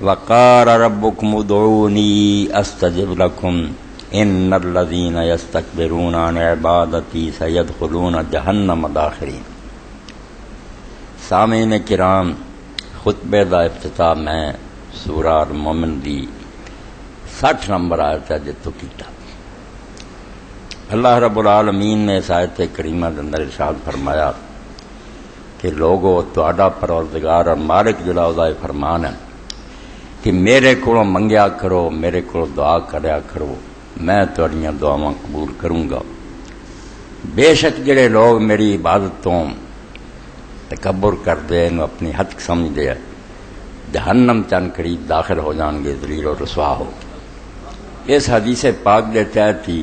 وقال ربكم ادعوني استجب لكم ان الذين يستكبرون عن عبادتي سيدخلون جہنم داخرین۔ سامعین کرام، خطبے دا افتتاح میں سورہ المومن دی 60 نمبر آیت ہے جتوں کیتا۔ اللہ رب العالمین نے اس آیت کریمہ کے اندر ارشاد فرمایا کہ لوگو تہاڈا پروردگار اور مالک جڑا دا فرمان ہے کہ میرے کو منگیا کرو، میرے کو دعا کریا کرو، میں تہاڈیاں دعاواں قبول کروں گا۔ بے شک جڑے لوگ میری عبادت تو تکبر کرتے ہیں، اپنی حد سمجھتے ہیں، جہنم چند قریب داخل ہو جان گے، ذلیل و رسوا ہو۔ اس حدیث پاک دے تحت ہی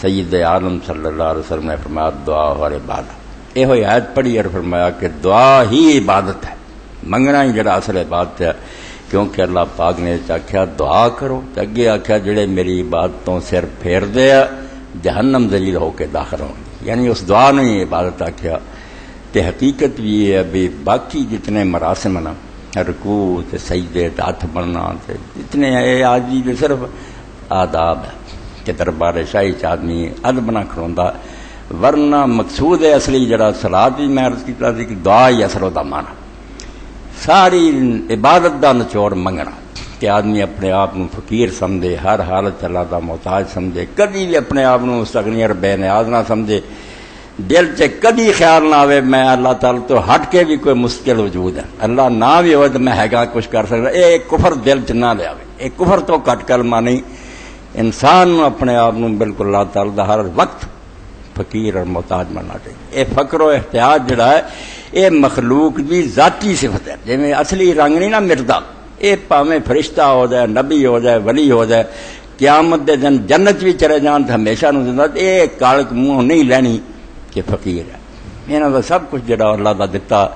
سید عالم صلی اللہ علیہ وسلم نے فرمایا دعا اور عبادت۔ یہ ہوئی آیت پڑھی اور فرمایا کہ دعا ہی عبادت ہے، منگنا ہی جڑا اصل عبادت ہے، کیونکہ اللہ پاک نے آخیا دعا کرو، اگے آخیا جڑے میری عبادتوں سر پھیر دے جہنم ذلیل ہو کے داخل ہوں گے، یعنی اس دعا نے ہی عبادت آخیا۔ تے حقیقت بھی یہ ہے بھی باقی جتنے مراسم نا، رکوع تے سجدے تے ہاتھ بننا تے جتنے یہ آج بھی صرف آداب ہے کہ دربار شاہی چ آدمی ادب نہ کھلوندا، ورنہ مقصود ہے اصلی جڑا صلاۃ بھی میں عرض کیتا سی کہ دعا ہی اصل دا معنی، ساری عبادت دا نچوڑ منگنا کہ آدمی اپنے آپ کو فقیر سمجھے، ہر حالت اللہ دا محتاج سمجھے، کبھی بھی اپنے آپ کو مستغنی اور بے نیاز نہ سمجھے، دل چ کدی خیال نہ آئے میں اللہ تعالی تو ہٹ کے بھی کوئی مشکل وجود ہے، اللہ نہ بھی ہوئے تو میں ہیگا کچھ کر سکتا، یہ کفر دل چ نہ لے آئے، یہ کفر تو کٹ کلمہ نہیں۔ انسان اپنے آپ کو بالکل اللہ تعالی دا ہر وقت فقیر اور محتاج بننا چاہیے۔ یہ فقر و احتیاج جڑا ہے یہ مخلوق کی ذاتی صفت ہے، جی اصلی رنگ نہیں نا مردا، یہ پاویں فرشتہ ہو جائے، نبی ہو جائے، ولی ہو جائے، قیامت دے دن جنت بھی چلے جان تو ہمیشہ نو زندہ، یہ کالک منہ نہیں لینی کہ فقیر ہے۔ انہوں کا سب کچھ جڑا اللہ دا دتا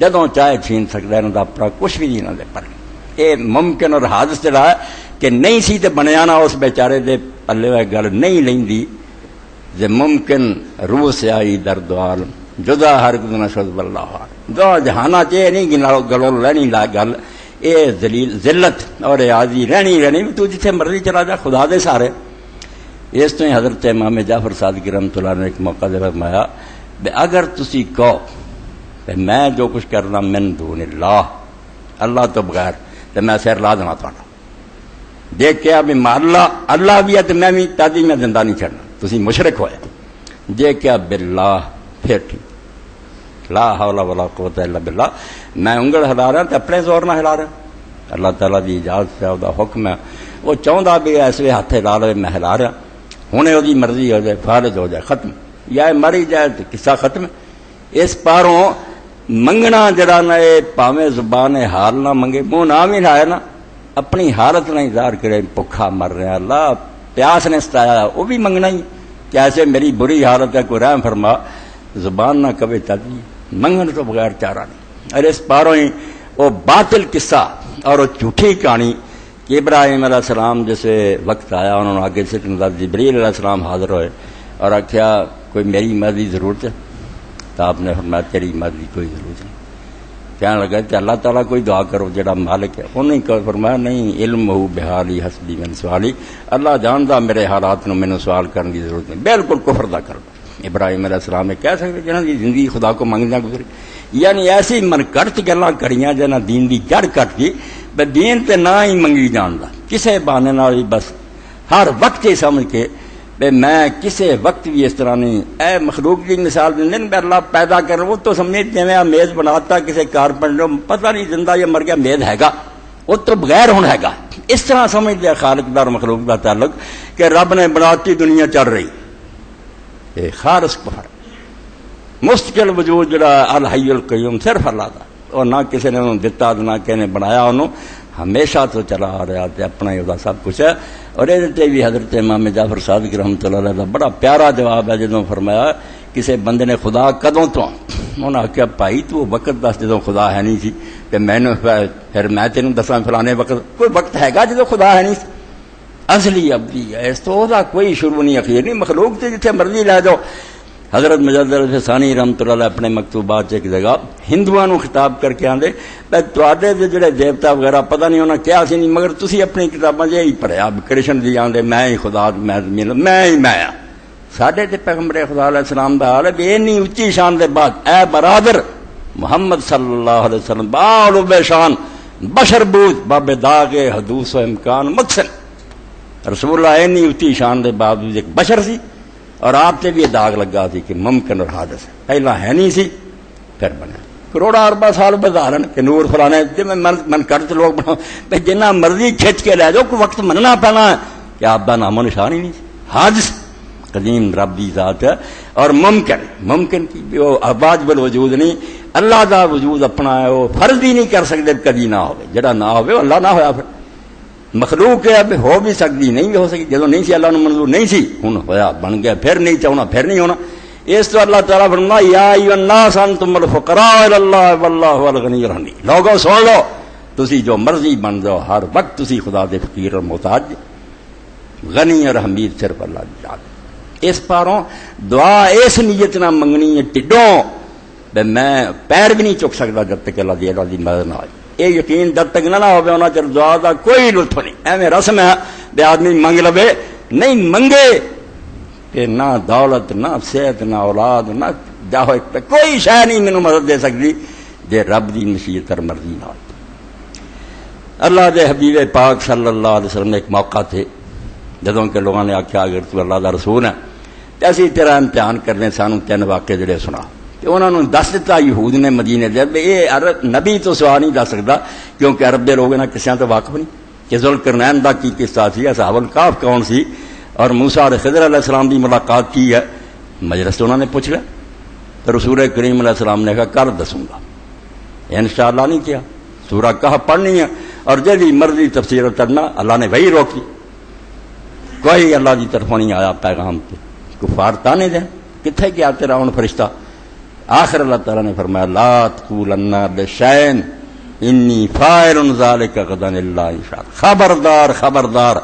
جدوں چاہے چھین سکتا ہے، انہوں کا اپنا کچھ بھی نہیں انہوں دے پر۔ یہ ممکن اور حادث جڑا ہے کہ نہیں سی تے بنیا نہ اس بیچارے دے پلے ہوئے گل نہیں لیندی، جے ممکن روح سے آئی درد عالم جدا ہر نہ شد واللہ دعا جہانا چے نہیں گلو لینی لا گل، اے ذلیل ذلت اور عاجزی رہنی تو جتھے مرضی چلا جا خدا دے سارے۔ اس تو ہی حضرت امام جعفر صادق رحمۃ اللہ نے ایک موقع دے فرمایا کہ اگر تسی کہو کہ میں جو کچھ کرنا من دون اللہ تو بغیر تو میں سر لا دینا تھوڑا، دیکھ کے اب اللہ بھی ہے تو میں بھی تادی میں زندہ نہیں چڑھنا، تسی مشرک ہوئے۔ جے کیا باللہ پھر ٹھیک، لا حول ولا قوت الا باللہ، میں انگل ہلا رہا تو اپنے زور نہ ہلا رہا، اللہ تعالیٰ دی اجازت سے دا حکم ہے، وہ چاہتا بھی ایسے ہاتھ ہلا لے میں ہلا رہا، ہوں وہ مرضی ہو جائے فارغ ہو جائے ختم، یا مری جائے تو قصہ ختم۔ اس پاروں منگنا جڑا نہ پاویں زبان حال نہ منگے، منہ نہ بھی لائے نا، اپنی حالت نہ اظہار کرے، بھوکھا مر رہا اللہ پیاس نے ستایا، وہ بھی منگنا ہی کہ ایسے میری بری حالت ہے کوئی رحم فرما، زبان نہ کبھی تدی منگن تو بغیر چارہ نہیں۔ اور اس پاروں ہی وہ باطل قصہ اور وہ جھوٹی کہانی کہ ابراہیم علیہ السلام جیسے وقت آیا انہوں نے آگے سے جبریل علیہ السلام حاضر ہوئے اور آخیا کوئی میری مدد کی ضرورت ہے، تو آپ نے فرمایا تیری مدد کی کوئی ضرورت نہیں۔ کہنے لگا کہ اللہ تعالیٰ کوئی دعا کرو جڑا مالک ہے، انہوں نے فرمایا نہیں، علم ہو بحالی حسبی من سوالی، اللہ جانتا میرے حالات میں نے سوال کرنے کی ضرورت نہیں، بالکل کفر دا کر۔ ابراہیم علیہ السلام نے کہہ سکتے جنہوں کی زندگی خدا کو منگنا گزری، یعنی ایسی من کڑت گلاں کریاں جنہ دین دی جڑ کٹ گئی، بے دین تے نہ ہی منگی جاندا، کسے بہانے نال بس ہر وقت یہ سمجھ کے بے میں کسے وقت بھی اس طرح نہیں۔ اے مخلوق کی مثال دیں بے اللہ پیدا کر، وہ تو سمجھے جویں میز بناتا کسے کارپینٹر، پتہ نہیں زندہ یا مر گیا میز ہے گا، وہ تو بغیر ہوں ہے گا، اس طرح سمجھ لیا خالق دار مخلوق کا تعلق کہ رب نے بناتی دنیا چل رہی، یہ خالص کفر۔ مستقل وجود جڑا الحی القیوم صرف اللہ دا، اور نہ کسی نے انہوں دتا نہ کسی نے بنایا، انہوں ہمیشہ تو چلا آ رہا تے اپنا ہی سب کچھ ہے۔ اور یہ بھی حضرت امام جعفر صادق رحمۃ اللہ علیہ کا بڑا پیارا جواب ہے جدوں فرمایا کسی بندے نے خدا کدوں تو، انہوں نے آخیا بھائی تو وقت دس جدوں خدا ہے نہیں سی، کہ میں نے پھر میں تینوں دساں فلانے وقت، کوئی وقت ہے گا جدوں خدا ہے نہیں سی، اصلی ابدی ہے، اس تو دا کوئی شروع نہیں اخیر نہیں، مخلوق تے جتھے مرضی لے جاؤ حضرت مجدد ثانی رحمۃ اللہ علیہ اپنے مکتوبات ایک جگہ ہندوؤں نو خطاب کر کے آندے تواڈے دے جڑے دیوتا وغیرہ پتہ نہیں انہاں کیا سی نہیں مگر تسی اپنی کتاباں جے ہی پڑھیا کرشن دی آندے میں ہی خدا میں ہی میں ہاں ساڈے تے پیغمبر خدا علیہ السلام دا حال ہے بے انی اونچی شان دے بعد اے برادر محمد صلی اللہ علیہ وسلم باولو بے شان بشر بود باب داغ حدوث و امکان مقصد رسول اللہ انی اونچی شان دے باوجود ایک بشر سی اور آپ سے بھی یہ داغ لگا سی کہ ممکن اور حادث ہے پہلا ہے نہیں سی پھر بنا کروڑا اربا سال بدارن کہ نور فلانے من کرت لوگ بنا جنہ مرضی کھچ کے لے جاؤ کوئی وقت مننا پینا ہے کہ آپ کا نام و نشان ہی نہیں سی حادث قدیم رب دی ذات ہے اور ممکن کی وہ واجب الوجود نہیں اللہ دا وجود اپنا ہے وہ فرض ہی نہیں کر سکتے کدی نہ ہوئے جڑا نہ ہوئے اللہ نہ ہویا پھر مخلوق ہے اب ہو بھی سکتی نہیں بھی ہو سکی جدو نہیں سی اللہ نے منظور نہیں سی ہوں ہویا بن گیا پھر نہیں چاہنا پھر نہیں ہونا اس تو اللہ تعالیٰ فرماتا یا ایھا الناس انتم الفقراء الی اللہ واللہ هو الغنی الحمید لوگوں سن لو تسی جو مرضی بن جاؤ ہر وقت تسی خدا دے فقیر اور محتاج غنی اور حمید صرف اللہ دی ذات اس پاروں دعا اس نیت نہ منگنی ہے ٹڈوں میں پیر بھی نہیں چک سکتا جب تک اللہ دی مدد نہ آئے یہ یقین جب تک نہ ہوئے ہونا چل دعا کا کوئی لطف نہیں ایویں رسم ہے بے آدمی منگ لوے نہیں منگے کہ نہ دولت نہ صحت نہ اولاد نہ جاہو کوئی شے نہیں مینوں مدد دے سکتی جے رب دی مشیت اور مرضی نہ ہوئے اللہ دے حبیب پاک صلی اللہ علیہ وسلم ایک موقع تھے جدوں کہ لوگوں نے آخیا اگر تو اللہ دا رسول ہے تو اسی تیرا امتحان کرنے سانوں 3 واقعے جڑے سنا کہ انہوں نے دس دیتا یہود نے مدینے دے یہ نبی تو سوا نہیں دس سکتا کیونکہ عرب دے لوگ انہاں قصیاں تو واقف نہیں کہ ذوالقرنین دا کی قصہ سی اصحاب الکہف کون سی اور موسیٰ اور خضر علیہ السلام دی ملاقات کی ہے مجلس تو انہوں نے پوچھ لیا تو رسول کریم علیہ السلام نے کہا کل دسوں گا انشاءاللہ نہیں کیا سورہ کہف پڑھنی ہے اور جدی مرضی تفسیر کرنا اللہ نے وہی روکی کوئی اللہ کی طرف نہیں آیا پیغام پہ کفار تانے دیں کتنے کیا تیرا ان فرشتہ آخر اللہ تعالیٰ نے فرمایا لا تقولن لشیء انی فاعل ذلک غدا الا ان شاء اللہ خبردار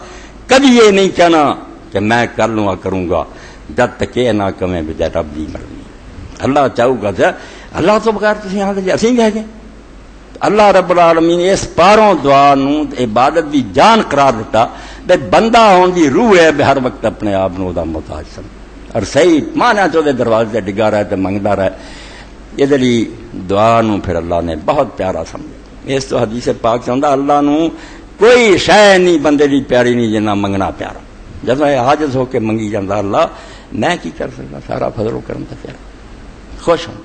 کبھی یہ نہیں کہنا کہ میں کر لوں کروں گا جب تک یہ نہ کہیں بجائے رب دی مرضی اللہ چاہو گا اللہ تو بغیر تسی یہاں سے اسی کہہ گئے اللہ رب العالمین اس پاروں دعا نو عبادت دی جان قرار دیتا تے بندہ ہون دی روح ہے بے ہر وقت اپنے آپ نو دا محتاج سمجھ اور صحیح مانا چودے دروازے تے ڈگا رہا ہے تے منگدا رہا ہے یہ دلی دعا نو پھر اللہ نے بہت پیارا سمجھا اس تو حدیث پاک چاہتا اللہ نو کوئی شے نہیں بندے دی پیاری نہیں جنہ منگنا پیارا جب حاجز ہو کے منگی جاندہ اللہ میں کی کر سکتا سارا فضل و کرم تے پیارا خوش ہوں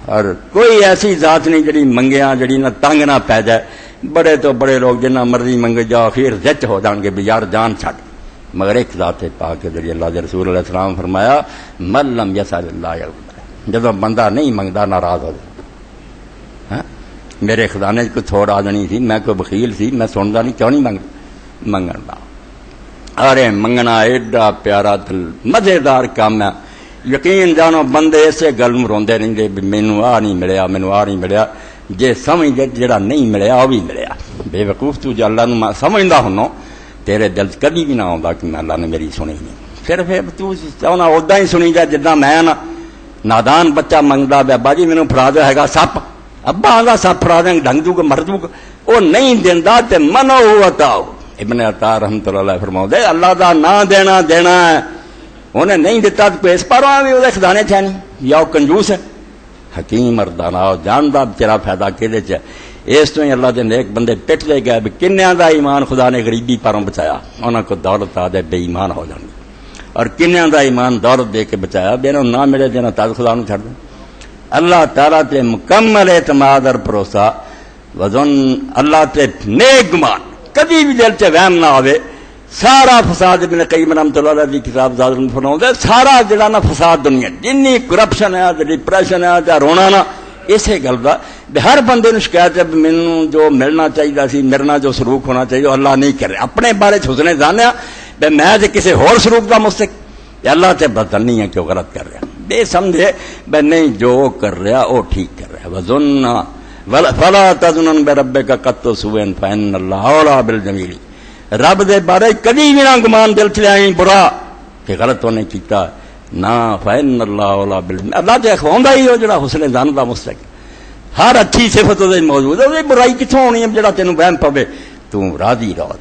اور کوئی ایسی ذات نہیں جڑی منگیاں جڑی نہ تنگ نہ پی جائے بڑے تو بڑے لوگ جنہ مرضی منگے جاؤ اخیر زچ ہو جان گے بھی یار جان چھڈ مگر ایک ذات پاک جڑی اللہ دے رسول علیہ السلام فرمایا من لم یسأل اللہ یغفر جب بندہ نہیں منگتا ناراض ہو جائے میرے خزانے کو تھوڑ آ جانی تھی میں کوئی بخیل سی میں سنتا نہیں کیوں نہیں منگنا ارے منگنا ایڈا پیارا مزیدار کام ہے یقین جانو بندے اسے گل روندے نہیں دے مینوں آ نہیں ملیا مینوں آ نہیں ملیا جے سمجھ جڑا نہیں ملیا وہ بھی ملیا بے وقوف تو جو اللہ نو سمجھدا ہونو تیرے دل کبھی بھی نہ آتا کہ میں اللہ نے میری سنی نہیں صرف تو چاہنا ادا ہی سنی جا جدا میں نا نادان بچہ منگتا بے ابا جی مینوں پھڑا دے ہے سپ ابا آدھا سپ پھڑا دیں ڈنگ دوں مر دوں وہ نہیں دینا تے منو عطاؤ ابن عطا رحمۃ اللہ علیہ فرماؤ دے اللہ دا نہ دینا ہے انہیں نہیں دیتا تو اس پاروں بھی وہ خزانے تھے نہیں یا وہ کنجوس ہے حکیم اور دانا جاندا تیرا فائدہ کہدے چ اس تو ہی اللہ دے نیک بندے پٹ دے گئے بھی کنیاں دا ایمان خدا نے غریبی پاروں بچایا انہاں کو دولت آ دے بے ایمان ہو جاندے اور کنیاں دا ایمان دولت دے کے بچایا بے نو نہ ملے دینا تاج خدا نو چھڑ دے اللہ تعالیٰ تے مکمل اعتماد اور بھروسہ وزن اللہ تے نیک گمان کبھی بھی دل چ وہم نہ آوے سارا فساد ابن قیم رحمۃ اللہ علیہ کی کتاب زاد فرماؤں سارا جڑا نا فساد دنیا جنی کرپشن ہے ڈپریشن ہے یا رونا نا اسے گل کا ہر بندے نو شکایت ہے مینوں جو ملنا چاہیے سی میرے نال جو سلوک ہونا چاہیے اللہ نہیں کر رہا اپنے بارے حسنے جانیا بے میں تے کسی ہور سلوک کا مستحق اللہ تے بدل نہیں ہے کہ غلط کر رہا بے سمجھے بے نہیں جو کر رہا وہ ٹھیک کر رہا وظن فلا تظن بربک قط سوء فإن اللہ اولی بالجمیل رب دے بارے کدی بھی نہ گمان دل چ لے برا کہ غلط انہیں کیتا نہ فإن اللہ اولا اللہ تے اخواؤندا ہی ہو جڑا حسن ظن دا مستحق ہر اچھی صفت وہ موجود ہے برائی کتوں ہونی ہے جڑا تینوں وہم پوے تو راضی رہو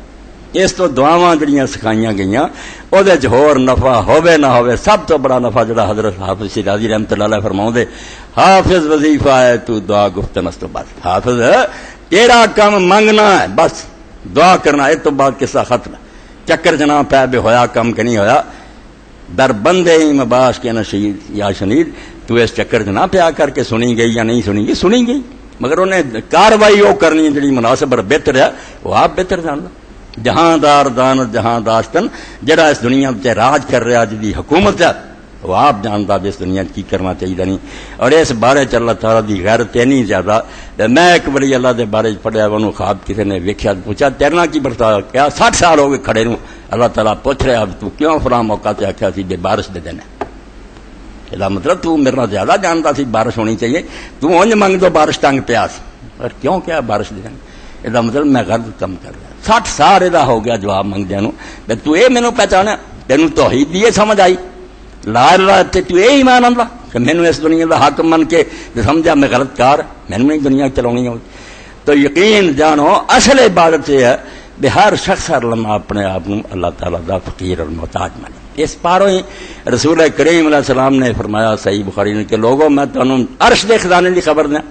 اس تو دعاواں جڑیاں سکھائیاں گئیاں او دے ہور نفع ہوے نہ ہوے سب تو بڑا نفع جڑا حضرت حافظ شیرازی رحمۃ اللہ علیہ فرماؤندے حافظ وظیفہ ہے تو دعا گفتن تو بس حافظ تیرا کام منگنا ہے بس دعا کرنا اس تو بعد قصہ ختم چکر جناب پہ بے ہویا کم کہ نہیں ہویا در بندے ہی مباش کے نشید یا شنید تو اس چکر جنا پیا کر کے سنی گئی یا نہیں سنی گئی سنی گئی مگر انہیں کاروائی وہ کرنی جڑی مناسب اور بہتر ہے وہ آپ بہتر جاننا جہاں دار دانت جہاں داشتن جڑا اس دنیا تے راج کر رہا جی حکومت ہے وہ آپ جانتا بھی اس دنیا کی کرنا چاہیے نہیں اور اس بارے چ اللہ تعالیٰ دی غیرت نہیں زیادہ میں ایک بڑی اللہ دے بارے پڑھیا انہوں خواب کسی نے ویکھیا پوچھا تیرنا کی برتا کیا 60 سال ہو گئے کھڑے نوں اللہ تعالیٰ پوچھ رہا تو کیوں فلاں موقع تے آخیا سی بے بارش دے دینا یہ مطلب تو میرے نال زیادہ جانتا سی بارش ہونی چاہیے تو انج منگ دو بارش تنگ پیا سی اور کیوں کیا بارش دے دینا یہ مطلب میں غلط کم کر رہا 60 سال یہ ہو گیا جواب منگدیا نو تو یہ مینوں پہچانا تینوں توحید دی سمجھ آئی لا اللہ تے تو یہ ایمان آندا کہ مینوں اس دنیا دا حاکم من کے سمجھا میں غلط کار مینوں نہیں دنیا چلانی ہو تو یقین جانو اصل عبادت یہ ہے کہ ہر شخص ہر لمحہ اپنے آپ اللہ تعالیٰ دا فقیر اور محتاج مانے اس پاروں ہی رسول کریم علیہ السلام نے فرمایا صحیح بخاری نے کہ لوگوں میں تانوں عرش دے خزانے دی خبر دیں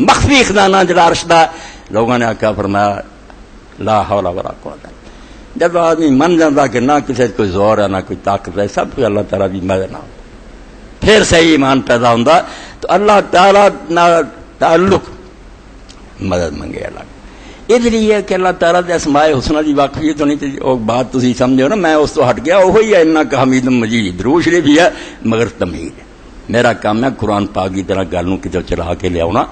مخفی خزانہ جڑا عرش دا لوگوں نے آقا فرمایا لا حول ولا قوت جب آدمی من جاتا کہ نہ کسی کوئی زور ہے نہ کوئی طاقت ہے سب کوئی اللہ تعالیٰ کی مدد نہ ہو پھر صحیح ایمان پیدا ہوتا تو اللہ تعالیٰ نہ تعلق مدد منگے اللہ اس لیے کہ اللہ تعالیٰ کے اسماء حسنہ کی واقفیت ہونی چاہیے وہ بات تھی سمجھو نا میں اس تو ہٹ گیا وہی ہے انّا کا حمید مجید درود شریف بھی ہے مگر تمہید ہے میرا کام ہے قرآن پاک کی طرح گل نوں کتوں چلا کے لے آنا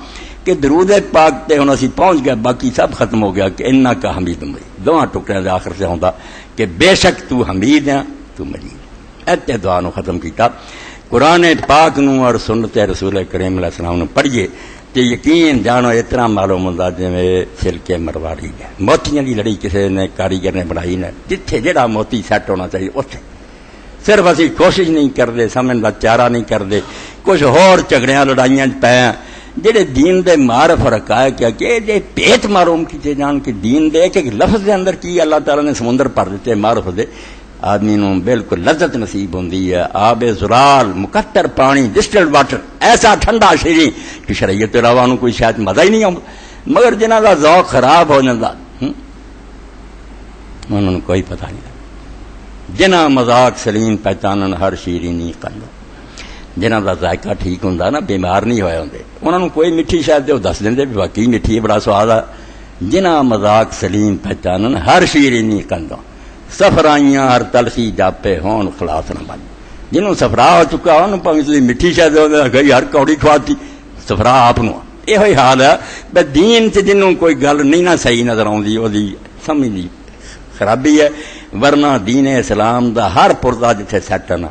کہ درود پاک تے ہن اسی پہنچ گئے باقی سب ختم ہو گیا کہ انّا کا حمید مجید دونوں ٹکڑے دے آخر سے ہوندا کہ بے شک تو حمید ہے تو مجید ایتے دعا نو ختم کیتا قرآن پاک نو اور سنت رسول کریم علیہ السلام نو پڑھیے کہ یقین جانو اتنا معلوم ہوتا جی سلکے مرواڑی ہے موتیاں کی لڑی کسی نے کاریگر نے بنائی نے جتھے جہاں موتی سیٹ ہونا چاہیے اتنے صرف اسی کوشش نہیں کرتے سمجھنے کا چارہ نہیں کرتے کچھ ہور جھگڑیاں لڑائیاں پے جہے دین دے معرف رکھا کیا کہ جی پیت معلوم کیتے جان کہ دین دے ایک لفظ دے اندر کی اللہ تعالیٰ نے سمندر بھر دیتے معرف دے آدمی نو بالکل لذت نصیب ہوندی ہے آب زلال مقطر پانی ڈسٹلڈ واٹر ایسا ٹھنڈا شیریں کہ شریعت علاوہ نو کوئی شاید مزہ ہی نہیں آتا مگر جنہاں دا ذوق خراب ہو جاتا انہوں نے کوئی پتہ نہیں جنہاں مذاق سلیم پہچانن ہر شیرینی قلب جنہاں دا ذائقہ ٹھیک ہوندا نا بیمار نہیں ہوئے ہوندے انہوں نے کوئی میٹھی شاید وہ دس دیں بھی واقعی میٹھی ہے بڑا سواد ہے جنہاں مذاق سلیم پہچانن ہر شیرینی قلب سفرائیاں ہر تلخی جاپے ہون خلاص نہ بن جنہوں سفرا ہو چکا ہو پہ میٹھی شاید گئی ہر کوڑی کھواتی سفرا آپ یہ حال ہے بے دین سے جنہوں کوئی گل نہیں نہ صحیح نظر آتی وہ سمجھ دی خرابی ہے ورنہ دین اسلام دا ہر پردا جتنے سیٹ ہے نا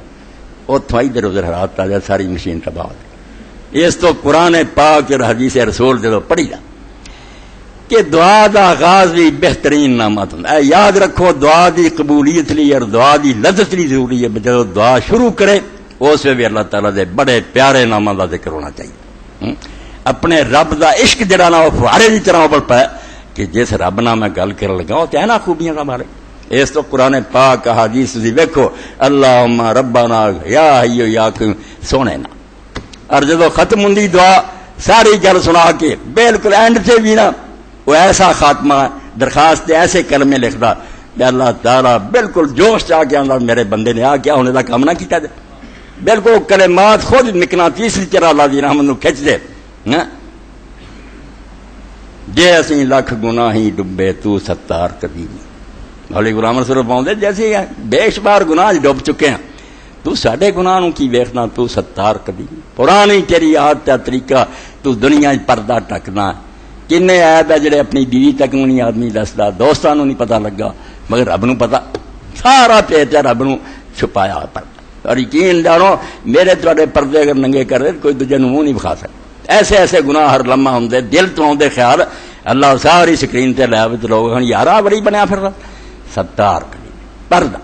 اتوں ادھر ادھر حالات آ جائے ساری مشین تباہ ہو جائے اس تو قرآن پاک اور حدیث رسول جدو پڑھی جا کہ دعا دا آغاز بھی بہترین نامات ہوتا ہے یاد رکھو دعا دی قبولیت لی اور دعا دی لذت لی ضروری ہے جب دعا شروع کرے اس میں بھی اللہ تعالیٰ دے بڑے پیارے ناموں دا ذکر ہونا چاہیے اپنے رب دا عشق جڑا نا وہ فوارے کی طرح ابل پایا کہ جس رب نہ میں گل کر لگا وہ تے نا خوبیاں کا مارے اس تو قرآن پاک حدیث تسی ویکھو اللہم ربنا یا حیو یا قیوم سونے نا اور جدو ختم ہوندی دعا ساری گل سنا کے بالکل اینڈ سے بھی نا وہ ایسا خاتمہ درخواست ایسے کلمے لکھتا کہ اللہ تعالیٰ بالکل جوش چاہ کے آندا میرے بندے نے آ کیا ہونے کا کام نہ کیتا دے بالکل کلمات خود مقناطیسی طرح اللہ دی رحمت نو کھچ دے جے اسی لکھ گناہی ڈبے تو ستار کبھی مولی غلام رسول پاؤں جیسے بے شمار گناہ ڈب چکے ہیں تو ساڈے گناہ نو کی ویکھنا تو ستار کبھی پرانی تیری عادت طریقہ تو دنیا پردہ ٹکنا کنے عیب ہے جڑے اپنی بیوی تک نہیں آدمی دستا دوستاں نو نہیں پتہ لگا مگر رب نو پتہ سارا پیٹ ہے رب نو چھپایا پردہ اور یقین جانو میرے تواڈے پردے اگر ننگے کر دے کوئی دوجے نو منہ نہیں بکھا سکتا ایسے ایسے گناہ ہر لمحہ ہوندے دل تو آندے خیال اللہ ساری سکرین تے لے آوے تے لوگ یارا بڑی بنیا پھر ستار پردہ